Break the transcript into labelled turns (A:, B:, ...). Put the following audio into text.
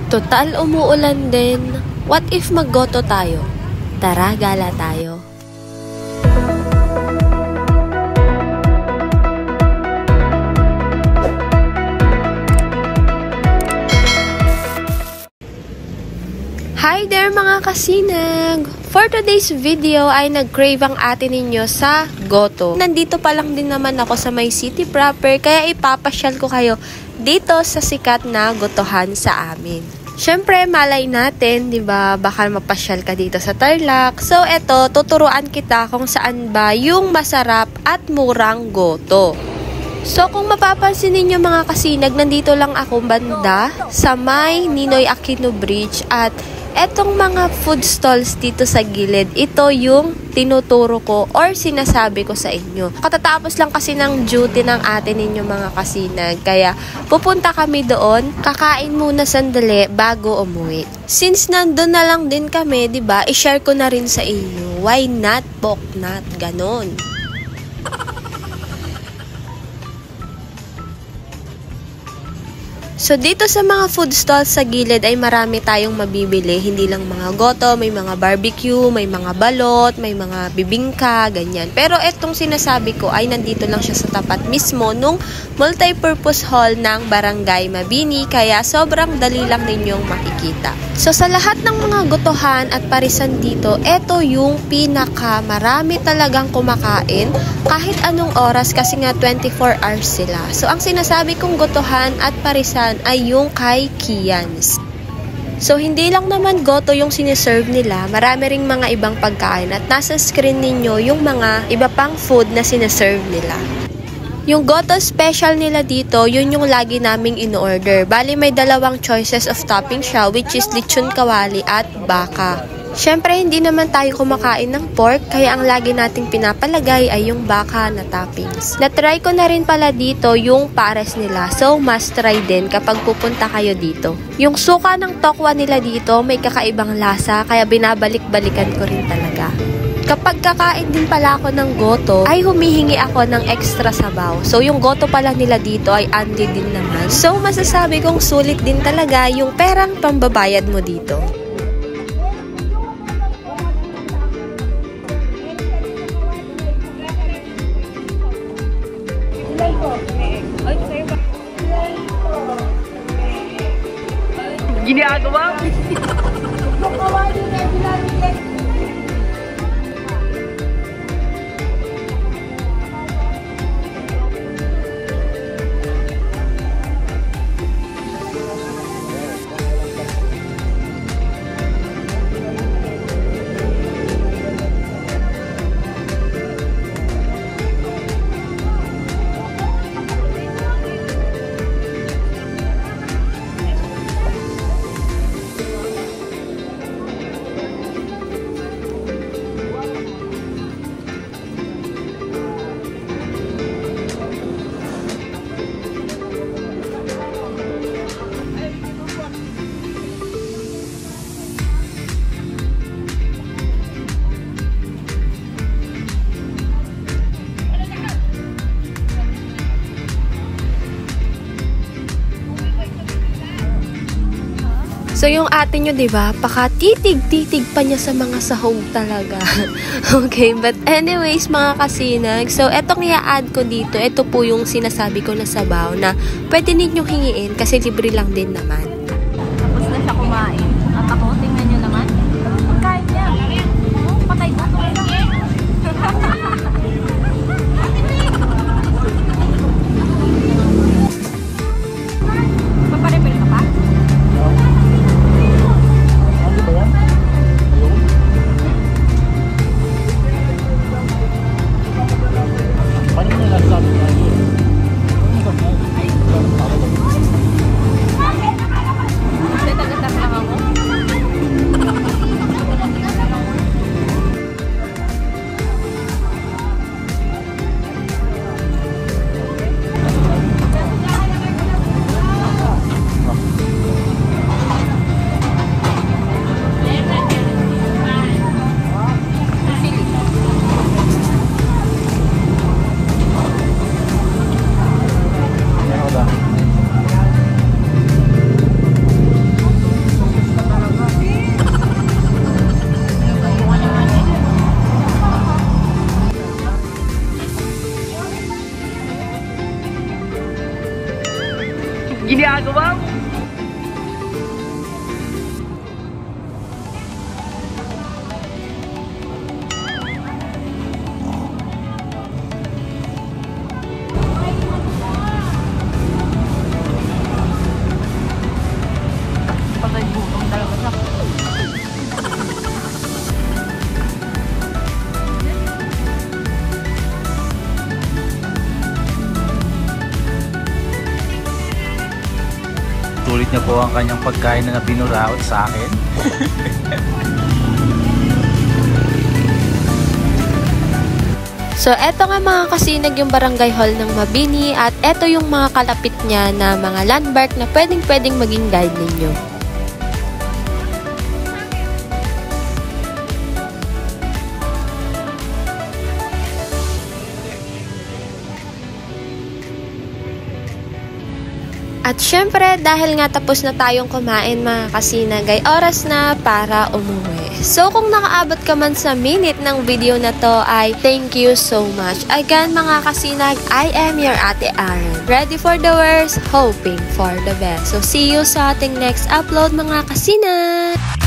A: Total umuulan din. What if maggoto tayo? Tara, gala tayo. Hi there mga kasinag! For today's video ay nag-crave ang ate ninyo sa goto. Nandito pa lang din naman ako sa may city proper kaya ipapasyal ko kayo dito sa sikat na gotohan sa amin. Syempre, malay natin, 'di ba? Baka mapasyal ka dito sa Tarlac. So, eto, tuturuan kita kung saan ba yung masarap at murang goto. So, kung mapapansin ninyo mga kasinag, nandito lang ako banda sa may Ninoy Aquino Bridge at etong mga food stalls dito sa gilid, ito yung tinuturo ko or sinasabi ko sa inyo. Katatapos lang kasi ng duty ng ate ninyo mga kasinag. Kaya pupunta kami doon, kakain muna sandali bago umuwi. Since nandun na lang din kami, 'di ba? I-share ko na rin sa inyo. Why not? Poknat, ganon. So, dito sa mga food stalls sa gilid ay marami tayong mabibili. Hindi lang mga goto, may mga barbecue, may mga balot, may mga bibingka, ganyan. Pero etong sinasabi ko ay nandito lang siya sa tapat mismo nung multipurpose hall ng Barangay Mabini. Kaya sobrang dali lang ninyong makikita. So, sa lahat ng mga gotohan at parisan dito, eto yung pinaka marami talagang kumakain kahit anong oras kasi nga 24 hours sila. So, ang sinasabi kong gotohan at parisan ay yung kay Kians. So, hindi lang naman goto yung siniserve nila, marami ring mga ibang pagkain at nasa screen ninyo yung mga iba pang food na siniserve nila. Yung goto special nila dito, yun yung lagi naming in-order. Bali, may dalawang choices of topping siya, which is lechon kawali at baka. Syempre, hindi naman tayo kumakain ng pork, kaya ang lagi nating pinapalagay ay yung baka na toppings. Na-try ko na rin pala dito yung pares nila, so must try din kapag pupunta kayo dito. Yung suka ng tokwa nila dito, may kakaibang lasa, kaya binabalik-balikan ko rin talaga. Kapag kakain din pala ako ng goto, ay humihingi ako ng extra sabaw. So, yung goto pala nila dito ay andi din naman. So, masasabi kong sulit din talaga yung perang pambabayad mo dito.
B: Ginagawa?
A: So, yung ate nyo, diba, pakatitig-titig pa niya sa mga sahog talaga. Okay, but anyways, mga kasinag, so, etong i-add ko dito, ito po yung sinasabi ko na sabaw na pwede ninyong hingiin kasi libre lang din naman.
C: Tapos na siya kumain. At ako, tingnan nyo naman. Pagkain niya. Oh, patay na. Paparepel ka pa?
B: po ang kanyang pagkain na binuraot sa akin.
A: So, eto nga mga kasinag yung barangay hall ng Mabini at eto yung mga kalapit niya na mga landmark na pwedeng maging guide ninyo. At syempre, dahil nga tapos na tayong kumain mga kasinag, ay oras na para umuwi. So kung nakaabot ka man sa minute ng video na to ay thank you so much. Again mga kasinag, I am your Ate Aaron. Ready for the worst, hoping for the best. So see you sa ating next upload mga kasinag!